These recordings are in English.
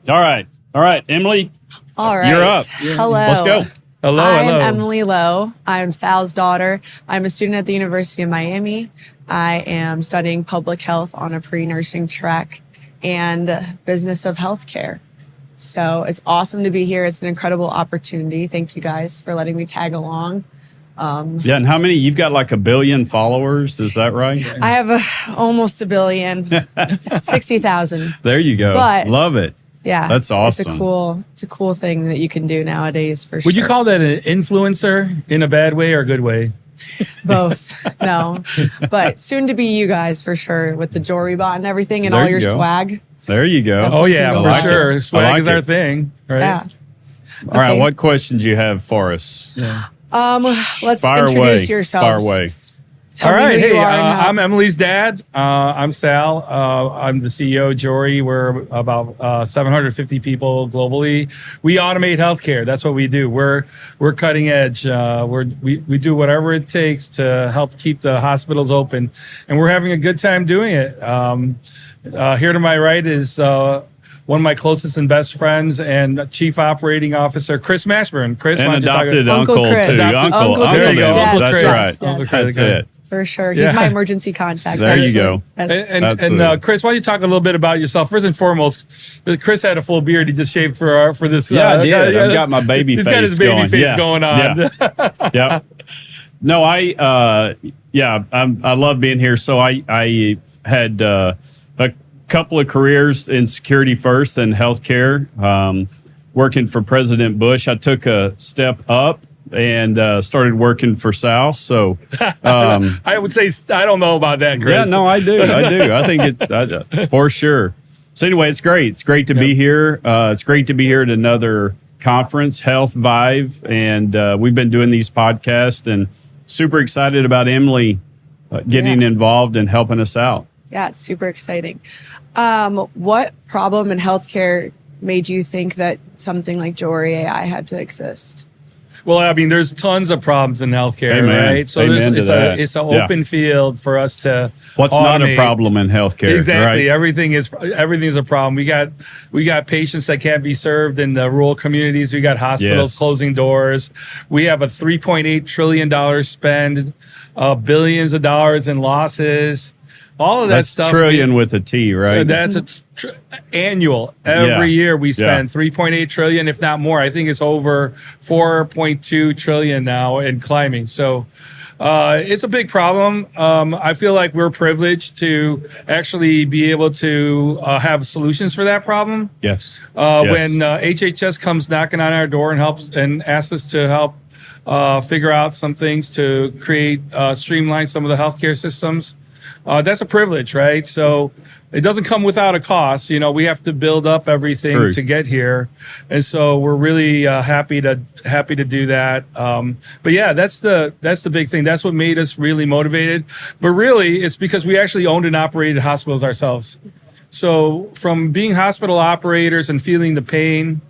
All right, Emily. All right. You're up. Hello. Let's go. Hello. I'm Emily Lo. I'm Sal's daughter. I'm a student at the University of Miami. I am studying public health on a pre-nursing track and business of healthcare. So it's awesome to be here. It's an incredible opportunity. Thank you guys for letting me tag along. Yeah, and how many? You've got like 1 billion followers. Is that right? I have almost 1 billion, 60,000. There you go. But- Love it. Yeah, That's awesome. It's a cool thing that you can do nowadays for sure. Would you call that an influencer in a bad way or a good way? Both? No, but soon to be you guys for sure with the Jorie bot and everything and There all you your go. swag. There you go. Definitely. Oh, yeah, I for like sure. it. Swag I like is our it. thing, right? Yeah. All right, Okay. what questions do you have for us? Let's Fire introduce away. yourselves. Fire away. Tell All me right. who Hey, you are and how. I'm Emily's dad. I'm Sal. I'm the CEO of Jorie. We're about 750 people globally. We automate healthcare. That's what we do. We're cutting edge. We do whatever it takes to help keep the hospitals open, and we're having a good time doing it. Here to my right is one of my closest and best friends and Chief Operating Officer, Chris Mashburn. Chris, And why don't you talk adopted Uncle uncle Chris. too. Adopted Uncle Uncle There you go, Bill. Uncle That's Chris. right. Uncle Chris, That's okay. it. For sure. He's Yeah. my emergency contact. There you actually. go. Yes. And Absolutely. Chris, why don't you talk a little bit about yourself? First and foremost, Chris had a full beard. He just shaved for this. Yeah, I did. I've that's- got my baby He's face got his baby going. face Yeah. going on. Yeah. Yeah. No, I love being here. So I had a couple of careers in security first and healthcare. Working for President Bush, I took a step up and started working for Sal. So I would say I don't know about that, Chris. yeah, no, I do. I think it's for sure. So anyway, it's great. It's great to be here. It's great to be here at another conference, Health ViVE, and we've been doing these podcasts and super excited about Emily getting involved and helping us out. Yeah, it's super exciting. What problem in healthcare made you think that something like Jorie AI had to exist? Well, I mean, there's tons of problems in healthcare, Amen. right? So Amen to that. it's an Yeah. open field for us to What's not a automate. problem in healthcare? Exactly. Right? Everything is a problem. We got patients that can't be served in the rural communities. We got hospitals Yes. closing doors. We have a $3.8 trillion spend, billions of dollars in losses. All of that That's stuff. trillion with a T, right? That's annual. Every year we spend 3.8 trillion, if not more. I think it's over 4.2 trillion now and climbing. So it's a big problem. I feel like we're privileged to actually be able to have solutions for that problem. Yes. When HHS comes knocking on our door and helps and asks us to help figure out some things to create, streamline some of the healthcare systems. That's a privilege, right? So it doesn't come without a cost. You know, we have to build up everything True. to get here, and so we're really happy to do that. But yeah, that's the big thing. That's what made us really motivated. But really, it's because we actually owned and operated hospitals ourselves. So from being hospital operators and feeling the pain,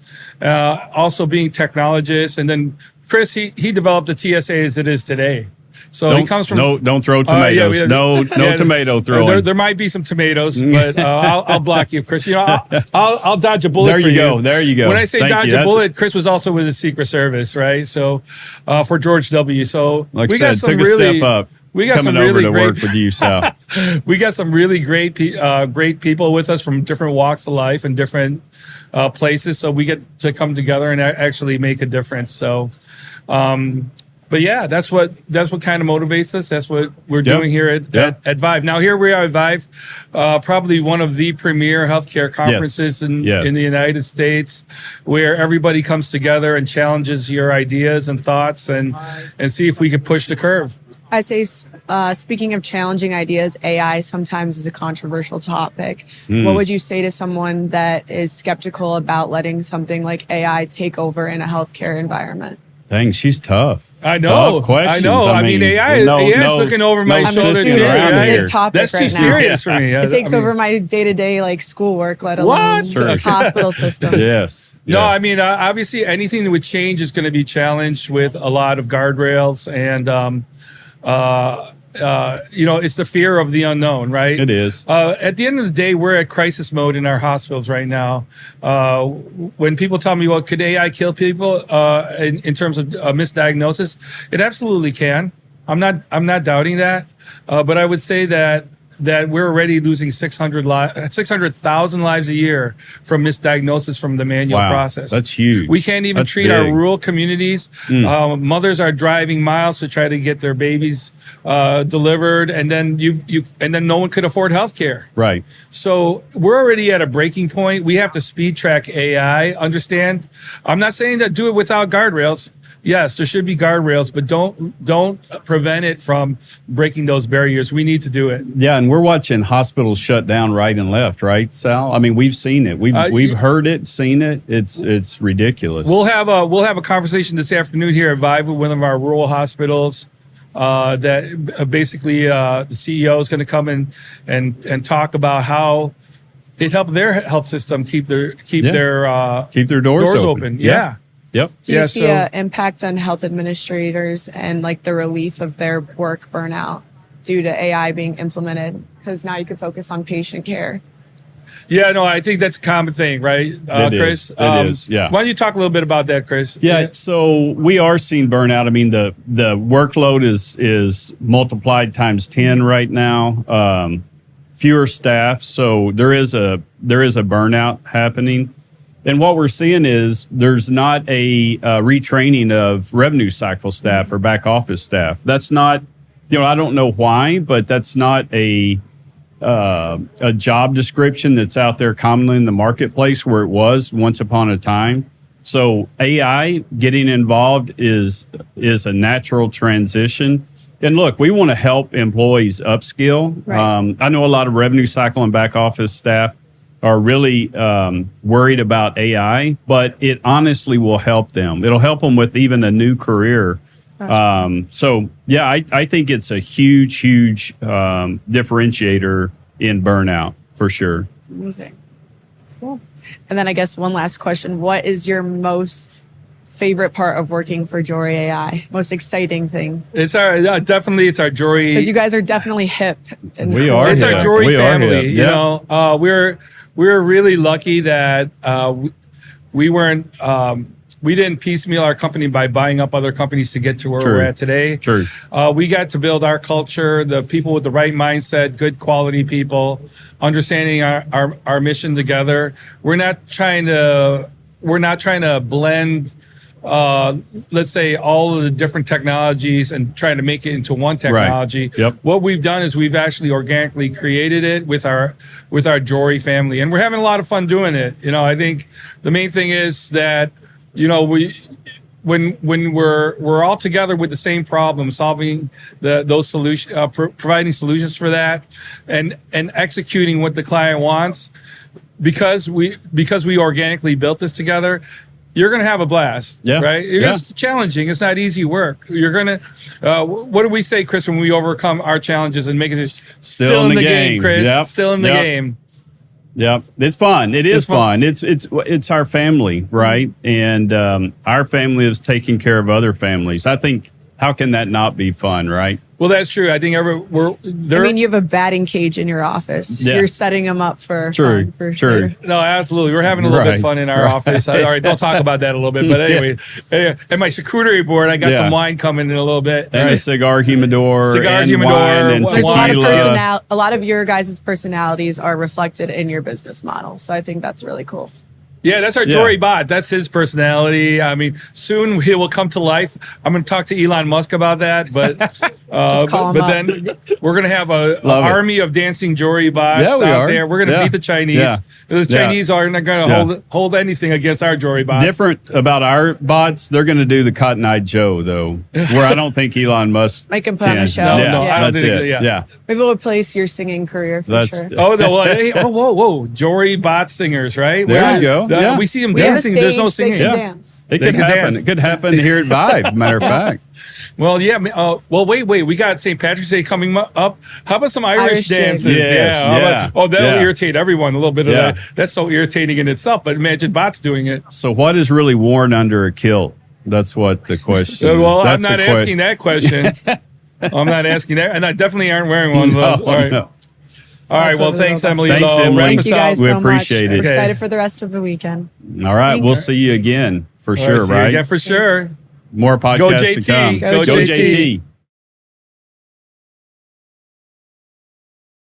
also being technologists, and then Chris, he developed the TSA as it is today. So he comes from don't throw tomatoes. No tomato throwing. There might be some tomatoes, but I'll block you, Chris. You know, I'll dodge a bullet. There for you go. There you go. When I say Thank dodge you. a bullet, Chris was also with the Secret Service, right? So for George W. So Like we I got said, some took a really, step up. We got coming some really over to great work with you, Sal. we got some really great people with us from different walks of life and different places. So we get to come together and actually make a difference. So. But yeah, that's what kind of motivates us. That's what we're doing here at ViVE. Now here we are at ViVE, probably one of the premier healthcare conferences in the United States, where everybody comes together and challenges your ideas and thoughts and see if we could push the curve. I say, speaking of challenging ideas, AI sometimes is a controversial topic. What would you say to someone that is skeptical about letting something like AI take over in a healthcare environment? Dang, she's tough. I know. Tough questions. I know. I mean, AI is looking over my shoulder too. sissing around It's a here. big topic That's right too now. serious for me. It takes over my day-to-day like schoolwork, let alone What? Sure. hospital systems. Yes. No, yes. I mean, obviously, anything that would change is going to be challenged with a lot of guardrails it's the fear of the unknown, right? It is. At the end of the day, we're at crisis mode in our hospitals right now. When people tell me, well, could AI kill people in terms of misdiagnosis? It absolutely can. I'm not doubting that. But I would say that we're already losing 600,000 lives a year from misdiagnosis from the manual process. That's huge. We can't even treat our rural communities. Mothers are driving miles to try to get their babies delivered, and then no one could afford healthcare. Right. So we're already at a breaking point. We have to speed track AI. Understand? I'm not saying that do it without guardrails. Yes, there should be guardrails, but don't prevent it from breaking those barriers. We need to do it. Yeah, and we're watching hospitals shut down right and left, right, Sal? I mean, we've seen it. We've heard it, seen it. It's ridiculous. We'll have a conversation this afternoon here at ViVE with one of our rural hospitals. That basically the CEO is going to come in and talk about how it helped their health system keep their doors open. Yeah. Yep. Do you see an impact on health administrators and like the relief of their work burnout due to AI being implemented? Because now you can focus on patient care. Yeah, no, I think that's a common thing, right, Chris? It is, yeah. Why don't you talk a little bit about that, Chris? Yeah, so we are seeing burnout. I mean, the workload is multiplied times 10 right now. Fewer staff, so there is a burnout happening. And what we're seeing is there's not a retraining of revenue cycle staff or back office staff. That's not, I don't know why, but that's not a job description that's out there commonly in the marketplace where it was once upon a time. So AI getting involved is a natural transition. And look, we want to help employees upskill. Right. I know a lot of revenue cycle and back office staff are really worried about AI, but it honestly will help them. It'll help them with even a new career. Gotcha. So, yeah, I think it's a huge differentiator in burnout for sure. Amazing. Cool. And then I guess one last question. What is your most favorite part of working for Jorie AI? Most exciting thing? It's our Jorie. Because you guys are definitely hip. And we are. It's our Jorie family. Yeah. We're really lucky that we weren't. We didn't piecemeal our company by buying up other companies to get to where we're at today. True. We got to build our culture, the people with the right mindset, good quality people, understanding our mission together. We're not trying to blend, let's say, all of the different technologies and trying to make it into one technology. Right. Yep. What we've done is we've actually organically created it with our Jorie family, and we're having a lot of fun doing it. I think the main thing is that when we're all together with the same problem, solving those solutions, providing solutions for that, and executing what the client wants, because we organically built this together. You're going to have a blast, right? It's challenging. It's not easy work. You're going to, what do we say, Chris, when we overcome our challenges and make it still in the game, Chris? Yep. Still in the game. Yep. It's fun. It's fun. It's our family, right? And our family is taking care of other families. I think, how can that not be fun, right? Well, that's true. I think you have a batting cage in your office. Yeah. You're setting them up for fun, for sure. No, absolutely. We're having a little bit of fun in our office. All right, don't talk about that a little bit. But anyway, and my charcuterie board, I got some wine coming in a little bit. And a cigar humidor. And wine and there's tequila. a lot of your guys' personalities are reflected in your business model. So I think that's really cool. Yeah, that's our Jorie bot. That's his personality. I mean, soon he will come to life. I'm going to talk to Elon Musk about that, but then we're going to have an army of dancing Jorie bots out there. We're going to beat the Chinese. Yeah. The Chinese are not going to hold anything against our Jorie bots. Different about our bots, they're going to do the Cotton Eye Joe, though, where I don't think Elon Musk Make him put on a show. No, I don't think it. Yeah. Maybe we'll replace your singing career for sure. Whoa. Jorie bot singers, right? There you go. We see them dancing. There's no singing. They can dance. It could happen. Dance. It could happen here at ViVE, matter of fact. Well, yeah. Wait. We got St. Patrick's Day coming up. How about some Irish dances? Yes, that'll irritate everyone a little bit of that. That's so irritating in itself, but imagine bots doing it. So what is really worn under a kilt? That's what the question is. Well, I'm not asking that question. I'm not asking that, and I definitely aren't wearing one of those. No, All right. no. All right. That's Well, what thanks, we're Emily. Thanks, Lo. Emily. Wrap Thank us you out. guys We so appreciate much. it. We're Okay. excited for the rest of the weekend. All right. Thanks. We'll see you again for All sure, see you right? again for sure. More podcasts to JT. come. Go Go JT. JT.